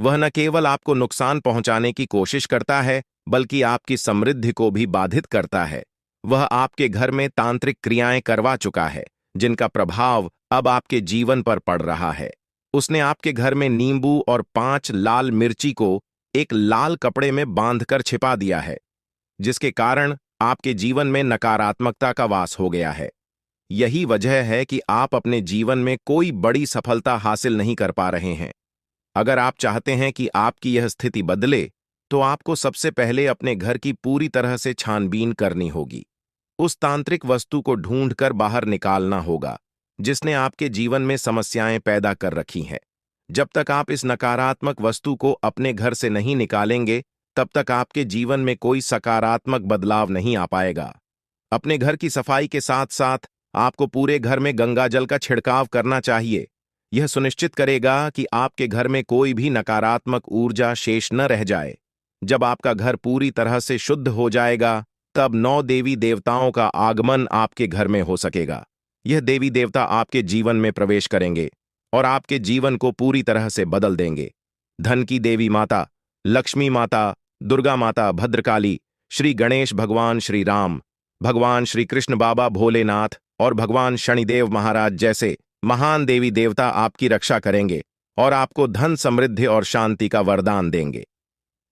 वह न केवल आपको नुकसान पहुंचाने की कोशिश करता है, बल्कि आपकी समृद्धि को भी बाधित करता है। वह आपके घर में तांत्रिक क्रियाएं करवा चुका है, जिनका प्रभाव अब आपके जीवन पर पड़ रहा है। उसने आपके घर में नींबू और 5 लाल मिर्ची को एक लाल कपड़े में बांधकर छिपा दिया है, जिसके कारण आपके जीवन में नकारात्मकता का वास हो गया है। यही वजह है कि आप अपने जीवन में कोई बड़ी सफलता हासिल नहीं कर पा रहे हैं। अगर आप चाहते हैं कि आपकी यह स्थिति बदले, तो आपको सबसे पहले अपने घर की पूरी तरह से छानबीन करनी होगी। उस तांत्रिक वस्तु को ढूंढकर बाहर निकालना होगा जिसने आपके जीवन में समस्याएं पैदा कर रखी हैं। जब तक आप इस नकारात्मक वस्तु को अपने घर से नहीं निकालेंगे, तब तक आपके जीवन में कोई सकारात्मक बदलाव नहीं आ पाएगा। अपने घर की सफाई के साथ साथ आपको पूरे घर में गंगा जल का छिड़काव करना चाहिए। यह सुनिश्चित करेगा कि आपके घर में कोई भी नकारात्मक ऊर्जा शेष न रह जाए। जब आपका घर पूरी तरह से शुद्ध हो जाएगा, तब 9 देवी देवताओं का आगमन आपके घर में हो सकेगा। यह देवी देवता आपके जीवन में प्रवेश करेंगे और आपके जीवन को पूरी तरह से बदल देंगे। धन की देवी माता, लक्ष्मी माता, दुर्गा माता, भद्रकाली, श्री गणेश भगवान, श्री राम, भगवान श्री कृष्ण, बाबा भोलेनाथ और भगवान शनिदेव महाराज जैसे महान देवी देवता आपकी रक्षा करेंगे और आपको धन, समृद्धि और शांति का वरदान देंगे।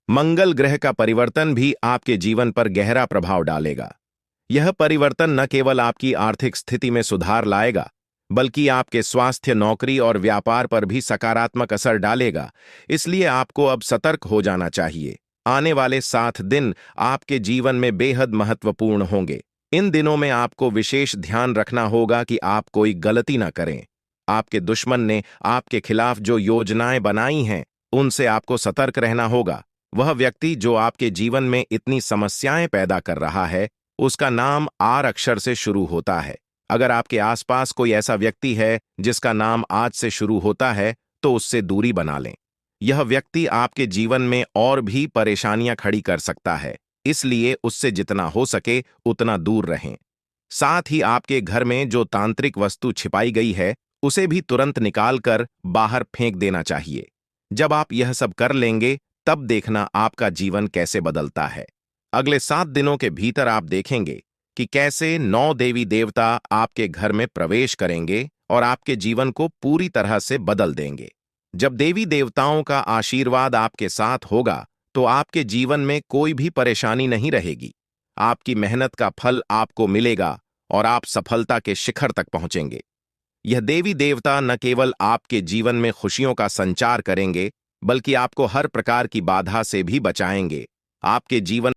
मंगल ग्रह का परिवर्तन भी आपके जीवन पर गहरा प्रभाव डालेगा। यह परिवर्तन न केवल आपकी आर्थिक स्थिति में सुधार लाएगा, बल्कि आपके स्वास्थ्य, नौकरी और व्यापार पर भी सकारात्मक असर डालेगा। इसलिए आपको अब सतर्क हो जाना चाहिए। आने वाले 7 दिन आपके जीवन में बेहद महत्वपूर्ण होंगे। इन दिनों में आपको विशेष ध्यान रखना होगा कि आप कोई गलती न करें। आपके दुश्मन ने आपके खिलाफ जो योजनाएं बनाई हैं, उनसे आपको सतर्क रहना होगा। वह व्यक्ति जो आपके जीवन में इतनी समस्याएं पैदा कर रहा है, उसका नाम आर अक्षर से शुरू होता है। अगर आपके आसपास कोई ऐसा व्यक्ति है जिसका नाम आज से शुरू होता है, तो उससे दूरी बना लें। यह व्यक्ति आपके जीवन में और भी परेशानियां खड़ी कर सकता है, इसलिए उससे जितना हो सके उतना दूर रहें। साथ ही आपके घर में जो तांत्रिक वस्तु छिपाई गई है, उसे भी तुरंत निकालकर बाहर फेंक देना चाहिए। जब आप यह सब कर लेंगे, तब देखना आपका जीवन कैसे बदलता है। अगले 7 दिनों के भीतर आप देखेंगे कि कैसे 9 देवी देवता आपके घर में प्रवेश करेंगे और आपके जीवन को पूरी तरह से बदल देंगे। जब देवी देवताओं का आशीर्वाद आपके साथ होगा, तो आपके जीवन में कोई भी परेशानी नहीं रहेगी। आपकी मेहनत का फल आपको मिलेगा और आप सफलता के शिखर तक पहुंचेंगे। यह देवी देवता न केवल आपके जीवन में खुशियों का संचार करेंगे, बल्कि आपको हर प्रकार की बाधा से भी बचाएंगे। आपके जीवन